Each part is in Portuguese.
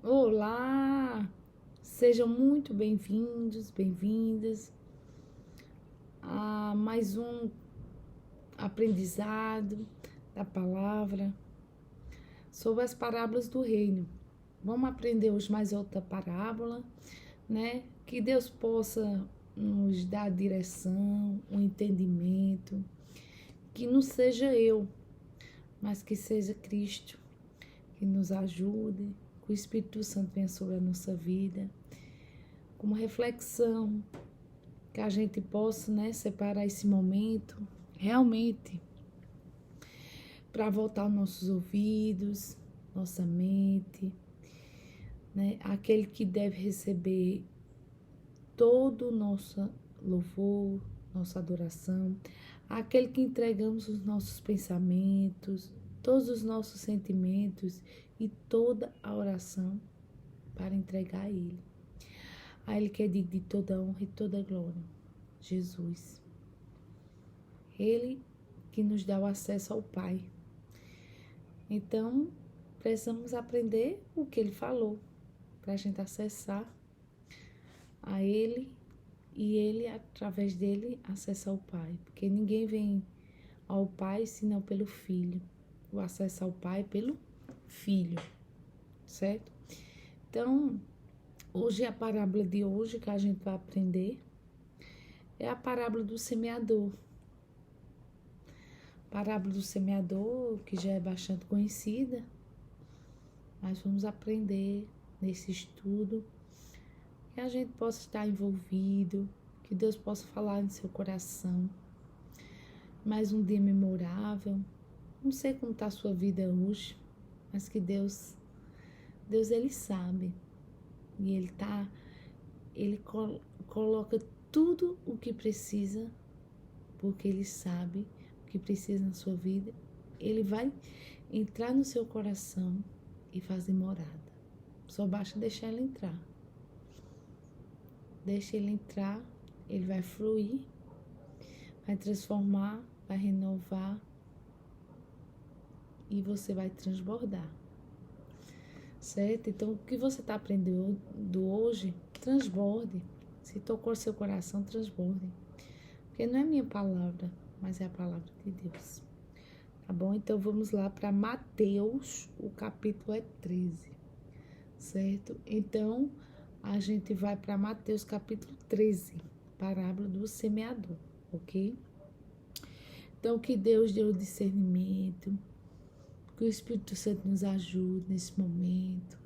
Olá! Sejam muito bem-vindos, bem-vindas a mais um aprendizado da palavra sobre as parábolas do reino. Vamos aprender hoje mais outra parábola, né? Que Deus possa nos dar direção, um entendimento, que não seja eu, mas que seja Cristo, que nos ajude, que o Espírito Santo venha sobre a nossa vida, como reflexão, que a gente possa, né, separar esse momento realmente para voltar aos nossos ouvidos, nossa mente, né, aquele que deve receber todo o nosso louvor, nossa adoração, aquele que entregamos os nossos pensamentos, todos os nossos sentimentos e toda a oração para entregar a Ele. A Ele que é digno de toda honra e toda glória. Jesus. Ele que nos dá o acesso ao Pai. Então, precisamos aprender o que Ele falou para a gente acessar a Ele e Ele, através dele, acessar o Pai. Porque ninguém vem ao Pai senão pelo Filho. O acesso ao Pai pelo Filho, certo? Então, hoje a parábola de hoje que a gente vai aprender é a parábola do semeador. Parábola do semeador, que já é bastante conhecida, mas vamos aprender nesse estudo, que a gente possa estar envolvido, que Deus possa falar no seu coração. Mais um dia memorável. Não sei como está a sua vida hoje, mas que Deus Ele sabe. E Ele coloca tudo o que precisa, porque Ele sabe o que precisa na sua vida. Ele vai entrar no seu coração e fazer morada. Só basta deixar Ele entrar. Deixa Ele entrar, Ele vai fluir, vai transformar, vai renovar e você vai transbordar. Certo? Então, o que você está aprendendo hoje, transborde. Se tocou seu coração, transborde. Porque não é minha palavra, mas é a palavra de Deus. Tá bom? Então, vamos lá para Mateus, o capítulo é 13. Certo? Então, a gente vai para Mateus, capítulo 13, parábola do semeador, ok? Então, que Deus dê o discernimento, que o Espírito Santo nos ajude nesse momento.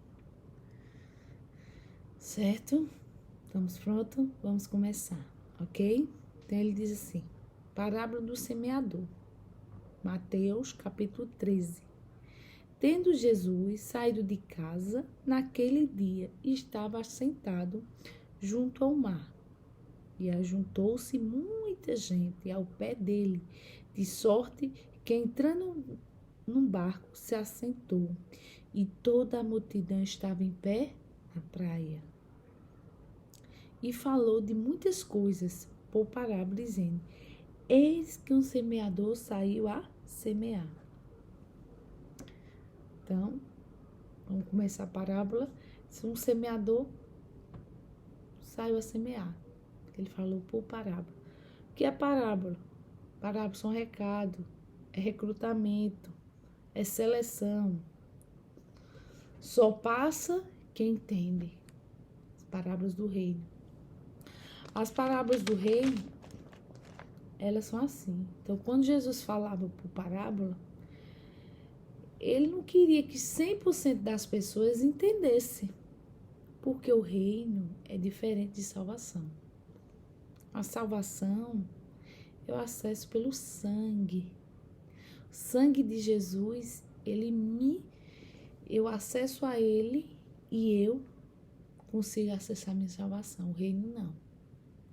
Certo? Estamos prontos? Vamos começar, ok? Então, ele diz assim, parábola do semeador, Mateus, capítulo 13. Tendo Jesus saído de casa, naquele dia estava sentado junto ao mar. E ajuntou-se muita gente ao pé dele, de sorte que, entrando num barco, se assentou, e toda a multidão estava em pé na praia. E falou de muitas coisas, por parábola, dizendo: eis que um semeador saiu a semear. Então, vamos começar a parábola. Se um semeador saiu a semear. Ele falou por parábola. O que é parábola? Parábola são recado, é recrutamento, é seleção. Só passa quem entende. As parábolas do reino. As parábolas do reino, elas são assim. Então, quando Jesus falava por parábola, ele não queria que 100% das pessoas entendessem, porque o reino é diferente de salvação. A salvação eu acesso pelo sangue. O sangue de Jesus, eu acesso a ele e eu consigo acessar minha salvação. O reino não.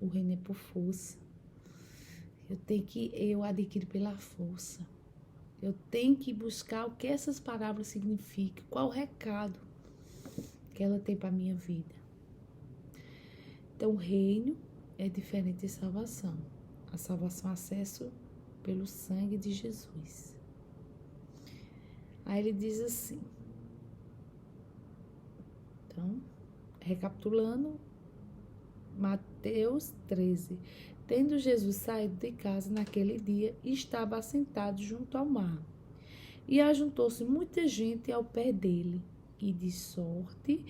O reino é por força. Eu adquiro pela força. Eu tenho que buscar o que essas palavras significam, qual o recado que ela tem para a minha vida. Então, o reino é diferente de salvação. A salvação é acesso pelo sangue de Jesus. Aí ele diz assim, Então, recapitulando, Mateus 13. Tendo Jesus saído de casa naquele dia, estava assentado junto ao mar. E ajuntou-se muita gente ao pé dele, e de sorte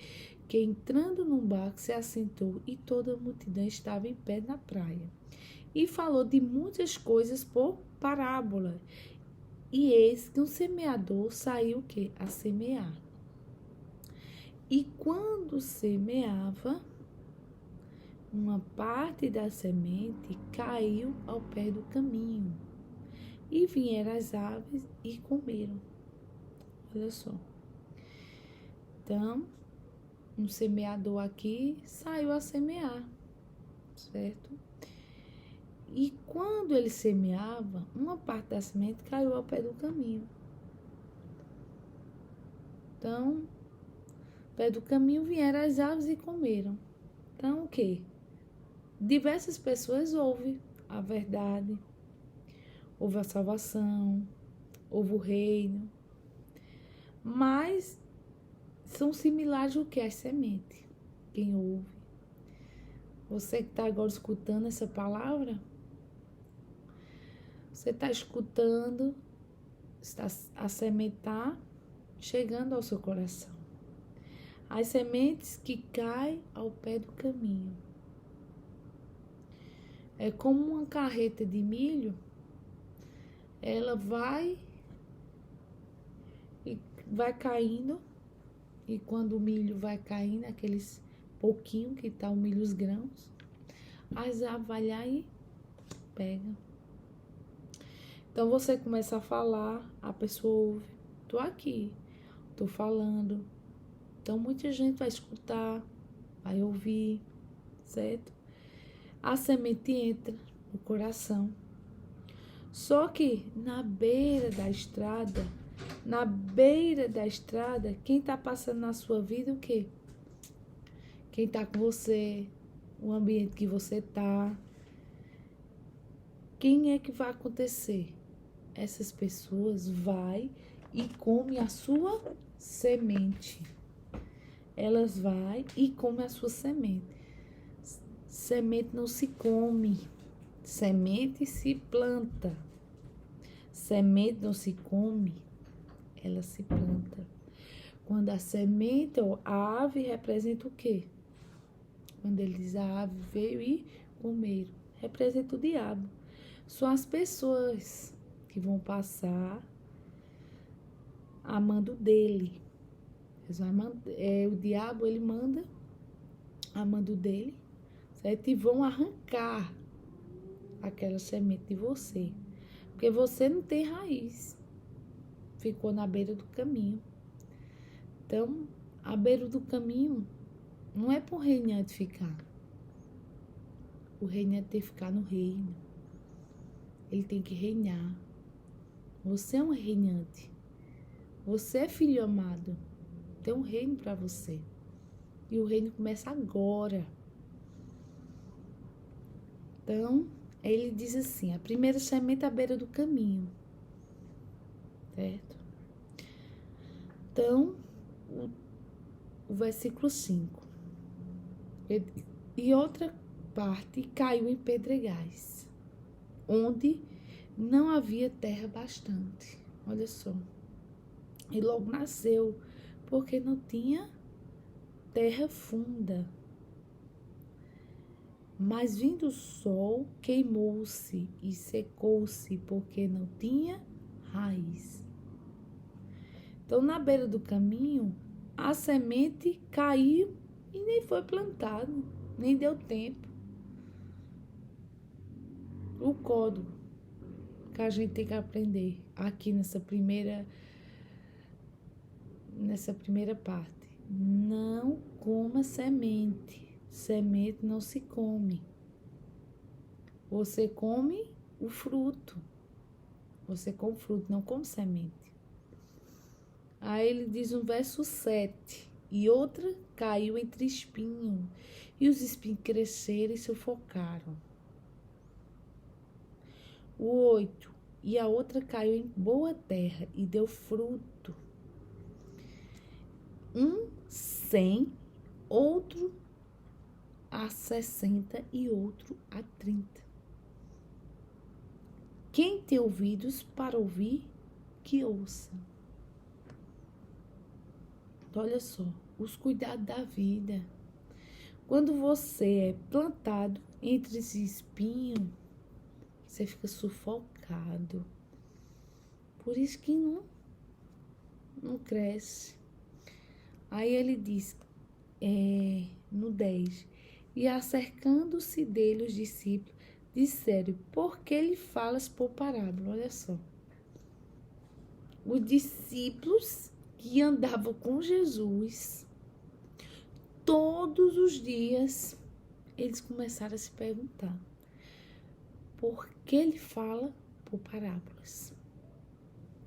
que, entrando num barco, se assentou, e toda a multidão estava em pé na praia. E falou de muitas coisas por parábola. E eis que um semeador saiu o quê? A semear. E quando semeava, uma parte da semente caiu ao pé do caminho. E vieram as aves e comeram. Olha só. Então, um semeador aqui saiu a semear, certo? E quando ele semeava, uma parte da semente caiu ao pé do caminho. Então, ao pé do caminho vieram as aves e comeram. Então, o quê? Diversas pessoas ouvem a verdade, ouvem a salvação, ouvem o reino, mas são similares ao que? As sementes. Quem ouve. Você que está agora escutando essa palavra, você está escutando, a semente está chegando ao seu coração. As sementes que caem ao pé do caminho. É como uma carreta de milho, ela vai caindo, e quando o milho vai caindo, aqueles pouquinho que tá o milho, os grãos, as aves vai lá e pega. Então você começa a falar, a pessoa ouve, tô aqui, tô falando. Então muita gente vai escutar, vai ouvir, certo? A semente entra no coração. Só que na beira da estrada, quem tá passando na sua vida, o quê? Quem tá com você, o ambiente que você tá. Quem é que vai acontecer? Essas pessoas vai e come a sua semente. Elas vai e come a sua semente. Semente não se come. Semente se planta. Semente não se come, ela se planta. Quando a semente, a ave representa o quê? Quando ele diz a ave veio e comeram, representa o diabo. São as pessoas que vão passar amando dele. O diabo, ele manda amando dele, certo? E vão arrancar aquela semente de você. Porque você não tem raiz. Ficou na beira do caminho. Então, a beira do caminho não é para o reinante ficar. O reinante tem que ficar no reino. Ele tem que reinar. Você é um reinante. Você é filho amado. Tem um reino para você. E o reino começa agora. Então, ele diz assim, a primeira semente à beira do caminho. Certo? Então, o versículo 5. E outra parte caiu em pedregais, onde não havia terra bastante. Olha só. E logo nasceu, porque não tinha terra funda. Mas vindo o sol, queimou-se e secou-se, porque não tinha raiz. Então, na beira do caminho, a semente caiu e nem foi plantado, nem deu tempo. O código que a gente tem que aprender aqui nessa primeira parte. Não coma semente. Semente não se come. Você come o fruto. Você come fruto, não come semente. Aí ele diz no verso 7. E outra caiu entre espinhos. E os espinhos cresceram e sufocaram. O 8. E a outra caiu em boa terra e deu fruto. 100 outro a 60 e outro a 30. Quem tem ouvidos para ouvir, que ouça. Então, olha só, os cuidados da vida. Quando você é plantado entre esse espinho, você fica sufocado. Por isso que não cresce. Aí ele diz, no 10, e acercando-se dele os discípulos, disseram, por que lhe falas por parábola? Olha só. Os discípulos que andavam com Jesus, todos os dias, eles começaram a se perguntar, por que ele fala por parábolas?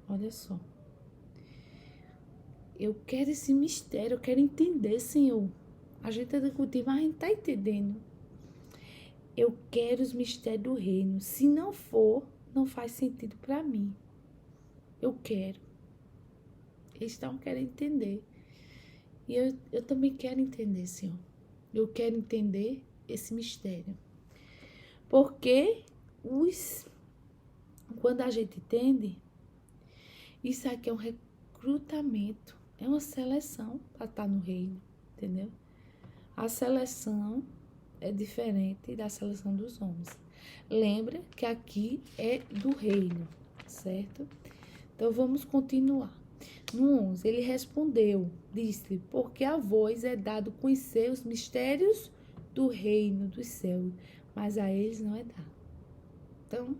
Olha só. Eu quero esse mistério, eu quero entender, Senhor. A gente está discutindo, mas a gente está entendendo. Eu quero os mistérios do reino. Se não for, não faz sentido para mim. Eu quero. Eles estão querendo entender. E eu também quero entender, Senhor. Eu quero entender esse mistério. Porque quando a gente entende, isso aqui é um recrutamento. É uma seleção para estar no reino, entendeu? A seleção é diferente da seleção dos homens. Lembra que aqui é do reino, certo? Então, vamos continuar. No 11, ele respondeu, disse-lhe, porque a vós é dado conhecer os mistérios do reino dos céus, mas a eles não é dado. Então,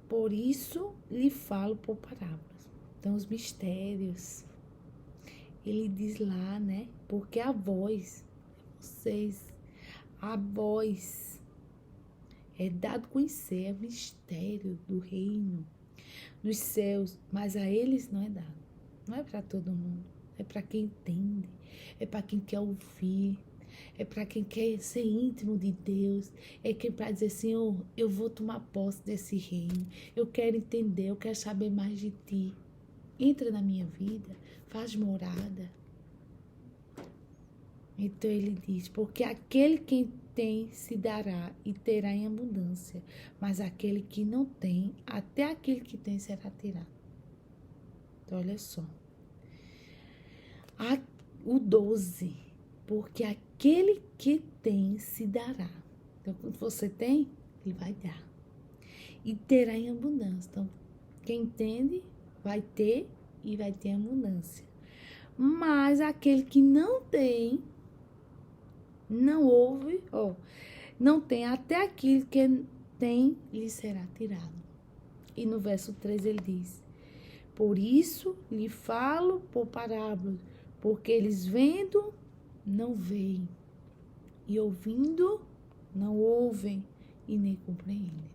por isso lhe falo por parábolas. Então, os mistérios, ele diz lá, né? Porque a voz, vocês, a voz é dado conhecer, é mistério do reino dos céus, mas a eles não é dado. Não é para todo mundo, é para quem entende, é para quem quer ouvir, é para quem quer ser íntimo de Deus, é quem para dizer, Senhor, eu vou tomar posse desse reino, eu quero entender, eu quero saber mais de Ti. Entra na minha vida, faz morada. Então ele diz, porque aquele que tem se dará e terá em abundância, mas aquele que não tem, até aquele que tem será tirado. Então olha só. O 12, porque aquele que tem se dará. Então quando você tem, ele vai dar. E terá em abundância. Então quem entende vai ter e vai ter abundância. Mas aquele que não tem, não ouve, não tem, até aquilo que tem lhe será tirado. E no verso 3 ele diz, por isso lhe falo por parábolas, porque eles vendo, não veem, e ouvindo, não ouvem, e nem compreendem.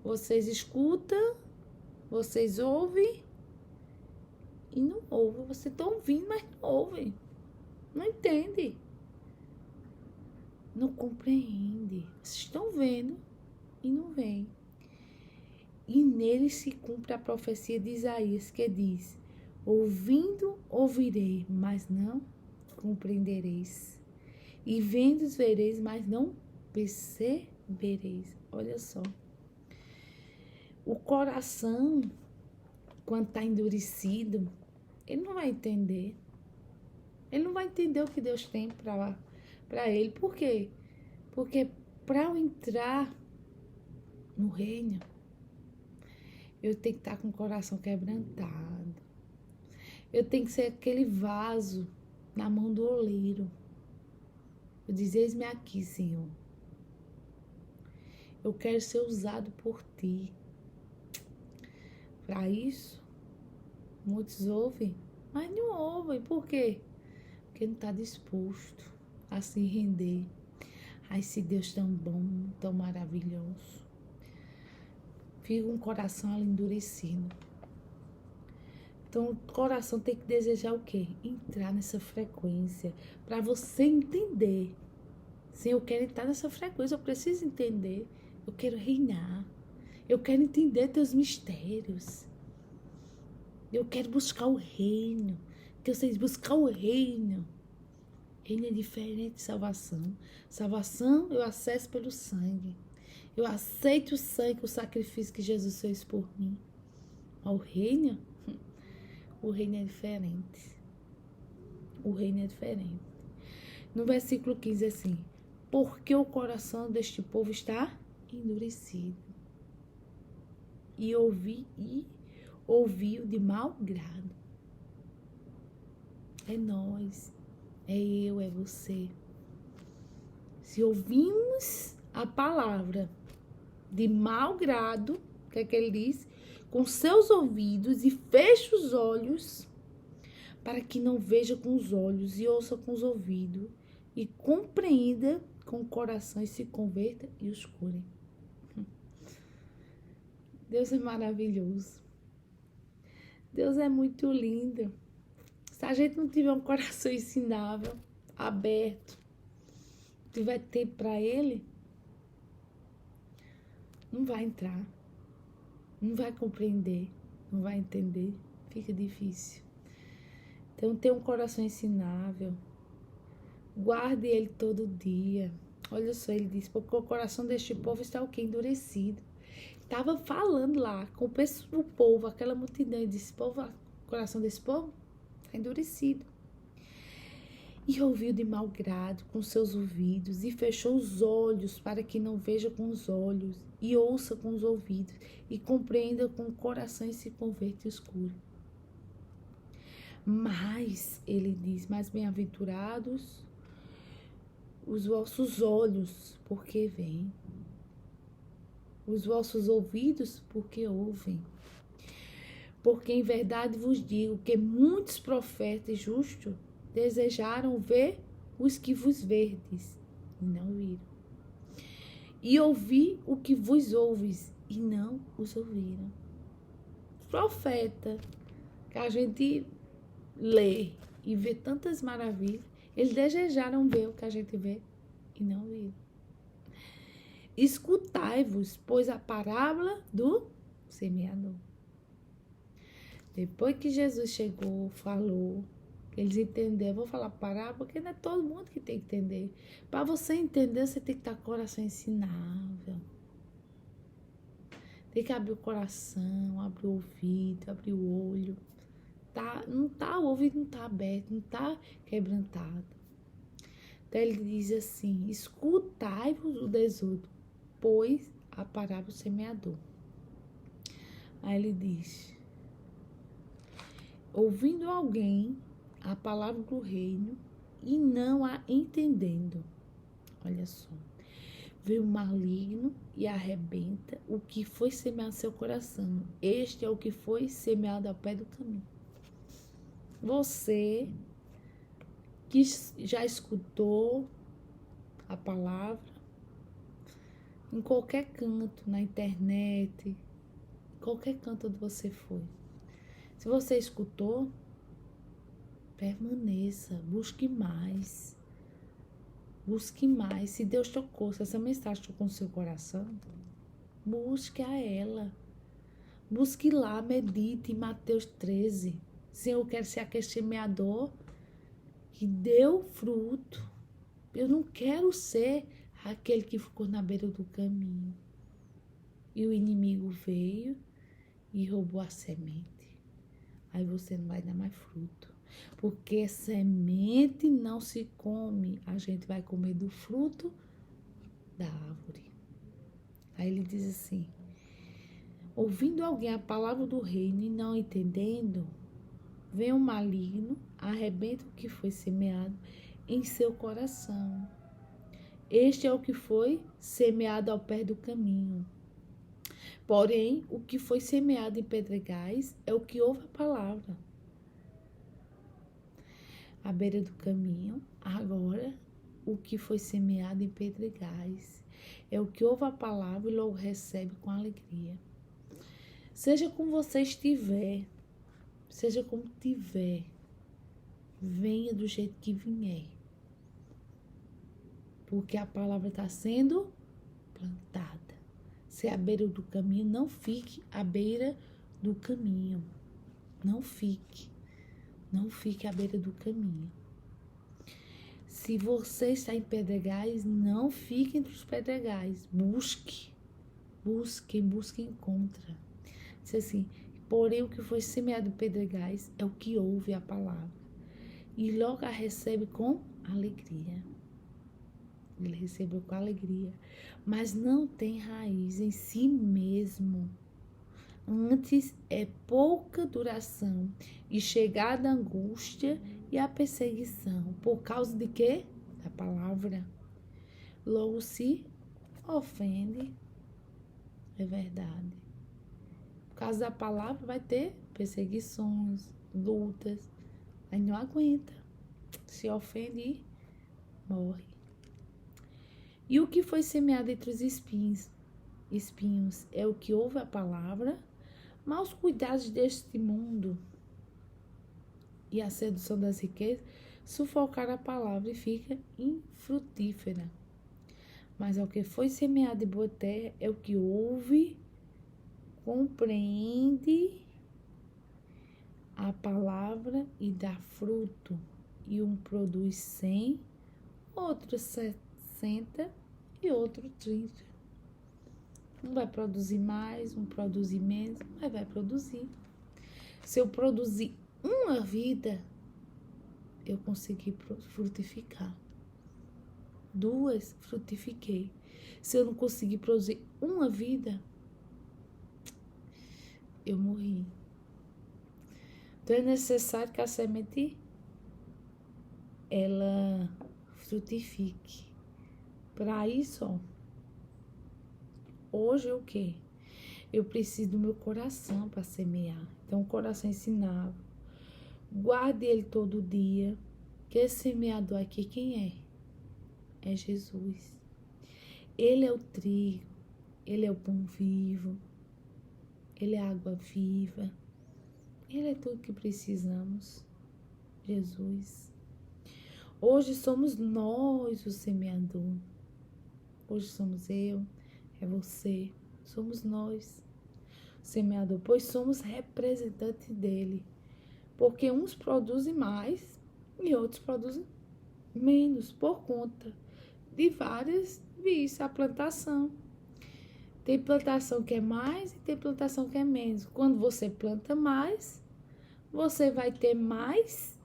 Vocês escutam, vocês ouvem, e não ouvem. Vocês estão ouvindo, mas não ouvem. Não entende. Não compreende. Vocês estão vendo e não veem. E nele se cumpre a profecia de Isaías, que diz, ouvindo ouvirei, mas não compreendereis. E vendo vereis, mas não percebereis. Olha só. O coração, quando está endurecido, ele não vai entender. Ele não vai entender o que Deus tem para ele. Por quê? Porque para eu entrar no reino, eu tenho que estar com o coração quebrantado. Eu tenho que ser aquele vaso na mão do oleiro. Eu diz, eis-me aqui, Senhor. Eu quero ser usado por Ti. Para isso, muitos ouvem, mas não ouvem. Por quê? Porque não está disposto a se render a esse Deus tão bom, tão maravilhoso. Fica um coração ali endurecido. Então, o coração tem que desejar o quê? Entrar nessa frequência. Para você entender. Sim, eu quero entrar nessa frequência, eu preciso entender. Eu quero reinar. Eu quero entender teus mistérios. Eu quero buscar o reino. Que eu sei buscar o reino. Reino é diferente de salvação. Salvação eu acesso pelo sangue. Eu aceito o sangue, o sacrifício que Jesus fez por mim. O reino é diferente. O reino é diferente. No versículo 15 assim: porque o coração deste povo está endurecido. E ouviu de mau grado. É nós, é eu, é você. Se ouvimos a palavra de mau grado, o que é que ele diz? Com seus ouvidos e fecha os olhos, para que não veja com os olhos e ouça com os ouvidos e compreenda com o coração e se converta e os cure. Deus é maravilhoso. Deus é muito lindo. Se a gente não tiver um coração ensinável, aberto, tiver tempo para Ele, não vai entrar, não vai compreender, não vai entender, fica difícil. Então, tenha um coração ensinável, guarde ele todo dia. Olha só, ele diz, porque o coração deste povo está o quê? Endurecido. Estava falando lá com o povo, aquela multidão, e disse, povo, o coração desse povo está endurecido. E ouviu de mau grado com seus ouvidos, e fechou os olhos para que não veja com os olhos, e ouça com os ouvidos, e compreenda com o coração e se converta e os cure. Mas, ele diz, mais bem-aventurados os vossos olhos, porque veem. Os vossos ouvidos, porque ouvem. Porque em verdade vos digo que muitos profetas justos desejaram ver os que vos verdes, e não viram. E ouvir o que vos ouves, e não os ouviram. Profeta, que a gente lê e vê tantas maravilhas, eles desejaram ver o que a gente vê, e não viram. Escutai-vos, pois a parábola do semeador. Depois que Jesus chegou, falou, eles entenderam. Eu vou falar parábola, porque não é todo mundo que tem que entender. Para você entender, você tem que estar com o coração ensinável. Tem que abrir o coração, abrir o ouvido, abrir o olho. O ouvido não está aberto, não está quebrantado. Então ele diz assim: escutai-vos o desodo, pois a parábola do semeador. Aí ele diz: ouvindo alguém a palavra do reino e não a entendendo. Olha só. Veio o maligno e arrebenta o que foi semeado no seu coração. Este é o que foi semeado ao pé do caminho. Você que já escutou a palavra em qualquer canto, na internet, qualquer canto onde você foi. Se você escutou, permaneça, busque mais. Busque mais. Se Deus tocou, se essa mensagem tocou no seu coração, busque a ela. Busque lá, medite em Mateus 13. Senhor, eu quero ser aquele semeador que deu fruto. Eu não quero ser aquele que ficou na beira do caminho. E o inimigo veio e roubou a semente. Aí você não vai dar mais fruto. Porque semente não se come. A gente vai comer do fruto da árvore. Aí ele diz assim: ouvindo alguém a palavra do reino e não entendendo, vem o maligno, arrebenta o que foi semeado em seu coração. Este é o que foi semeado ao pé do caminho. Porém, o que foi semeado em pedregais é o que ouve a palavra. À beira do caminho, agora, o que foi semeado em pedregais é o que ouve a palavra e logo recebe com alegria. Seja como você estiver, seja como tiver, venha do jeito que vier. Porque a palavra está sendo plantada. Se é à beira do caminho, não fique à beira do caminho. Não fique à beira do caminho. Se você está em pedregais, não fique entre os pedregais. Busque, encontra. Diz assim, porém o que foi semeado em pedregais é o que ouve a palavra e logo a recebe com alegria. Ele recebeu com alegria, mas não tem raiz em si mesmo. Antes é pouca duração e chegada a angústia e a perseguição. Por causa de quê? Da palavra. Logo se ofende. É verdade. Por causa da palavra vai ter perseguições, lutas. Aí não aguenta. Se ofende e morre. E o que foi semeado entre os espinhos é o que ouve a palavra, mas os cuidados deste mundo e a sedução das riquezas sufocaram a palavra e fica infrutífera. Mas ao que foi semeado em boa terra é o que ouve, compreende a palavra e dá fruto. E um produz 100, outro 60 e outro 30. Um vai produzir mais, um produzir menos, mas vai produzir. Se eu produzir uma vida, eu consegui frutificar. 2, frutifiquei. Se eu não conseguir produzir uma vida, eu morri. Então é necessário que a semente ela frutifique. Para isso, ó, hoje o quê? Eu preciso do meu coração para semear. Então, o coração ensinava. Guarde ele todo dia. Que esse semeador aqui, quem é? É Jesus. Ele é o trigo. Ele é o pão vivo. Ele é a água viva. Ele é tudo que precisamos. Jesus. Hoje somos nós o semeador. Hoje somos eu, é você. Somos nós, o semeador, pois somos representantes dele. Porque uns produzem mais e outros produzem menos, por conta de várias vícios, a plantação. Tem plantação que é mais e tem plantação que é menos. Quando você planta mais, você vai ter mais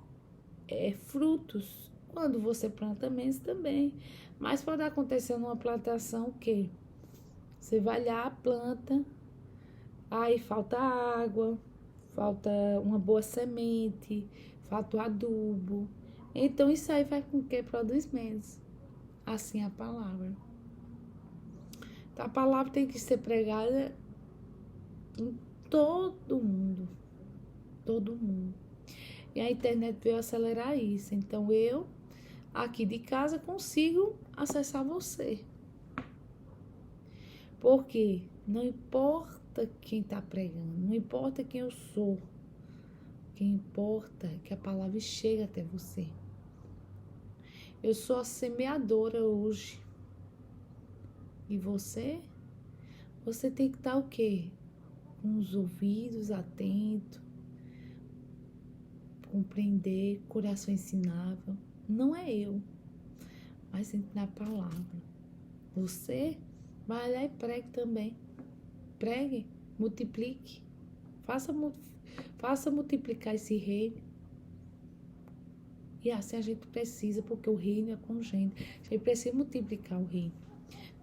frutos. Quando você planta menos também. Mas pode acontecer numa plantação que você vai lá, planta, aí falta água, falta uma boa semente, falta o adubo. Então isso aí vai com que produz menos. Assim a palavra. Então, a palavra tem que ser pregada em todo mundo. Todo mundo. E a internet veio acelerar isso. Então eu, aqui de casa, consigo acessar você. Porque não importa quem está pregando, não importa quem eu sou. O que importa é que a palavra chegue até você. Eu sou a semeadora hoje. E você? Você tem que estar o quê? Com os ouvidos atentos, compreender, coração ensinável. Não é eu, mas na palavra. Você vai lá e pregue também. Pregue, multiplique. Faça multiplicar esse reino. E assim a gente precisa, porque o reino é com gente. A gente precisa multiplicar o reino.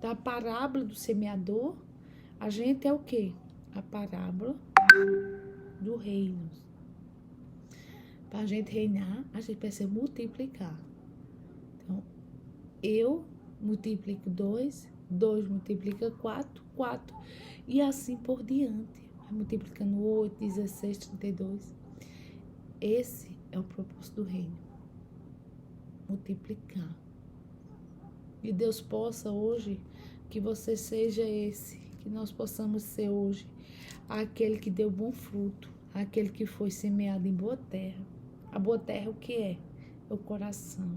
Da parábola do semeador, a gente é o quê? A parábola do reino. Para a gente reinar, a gente precisa multiplicar. Então, eu multiplico 2, 2 multiplica 4, 4. E assim por diante. Vai multiplicando 8, 16, 32. Esse é o propósito do reino. Multiplicar. E Deus possa hoje que você seja esse, que nós possamos ser hoje aquele que deu bom fruto, aquele que foi semeado em boa terra. A boa terra o que é? É o coração.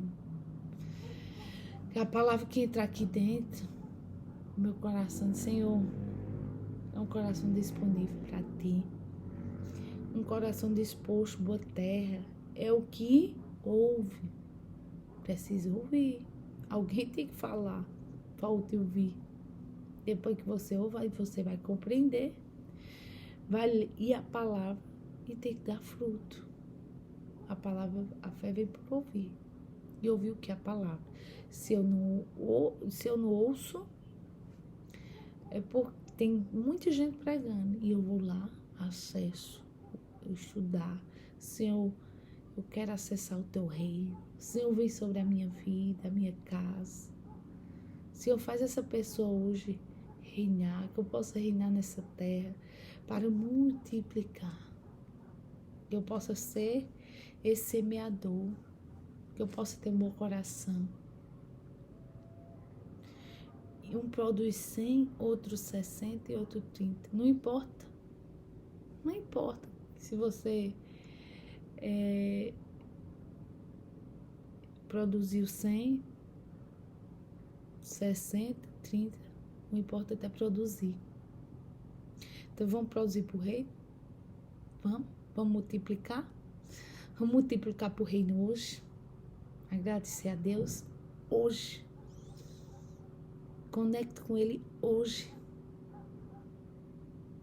A palavra que entra aqui dentro, o meu coração, Senhor, é um coração disponível para ti. um coração disposto, boa terra. É o que ouve. Precisa ouvir. Alguém tem que falar para te ouvir. Depois que você ouve, aí você vai compreender. Vai ir a palavra e tem que dar fruto. A palavra, a fé vem por ouvir. E ouvir o que é a palavra. Se eu não ouço, é porque tem muita gente pregando. E eu vou lá, acesso, eu estudar. Senhor, eu quero acessar o teu reino. Senhor, vem sobre a minha vida, a minha casa. Senhor, faz essa pessoa hoje reinar, que eu possa reinar nessa terra para multiplicar. Que eu possa ser esse semeador. Que eu possa ter um bom coração. E um produz 100, outro 60 e outro 30. Não importa. Não importa se você produziu 100, 60, 30. Não importa até produzir. Então vamos produzir para o reino? Vamos multiplicar? Vamos multiplicar para o reino hoje? Agradecer a Deus hoje. Conecte com Ele hoje.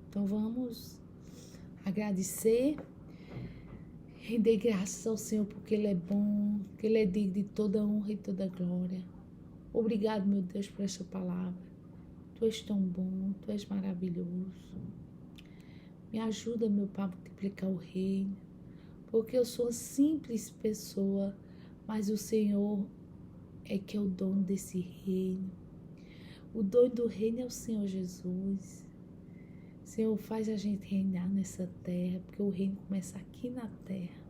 Então vamos agradecer e dê graças ao Senhor porque Ele é bom, que Ele é digno de toda honra e toda glória. Obrigado, meu Deus, por esta palavra. Tu és tão bom, Tu és maravilhoso. Me ajuda, meu Pai, a multiplicar o reino, porque eu sou uma simples pessoa, mas o Senhor é que é o dono desse reino. O dono do reino é o Senhor Jesus. Senhor, faz a gente reinar nessa terra, porque o reino começa aqui na terra.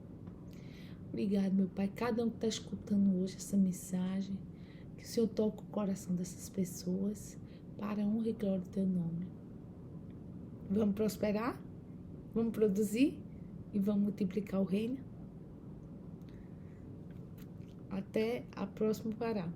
Obrigado, meu Pai. Cada um que está escutando hoje essa mensagem, que o Senhor toque o coração dessas pessoas para a honra e glória do Teu nome. Vamos prosperar? Vamos produzir? E vamos multiplicar o reino? Até a próxima parada.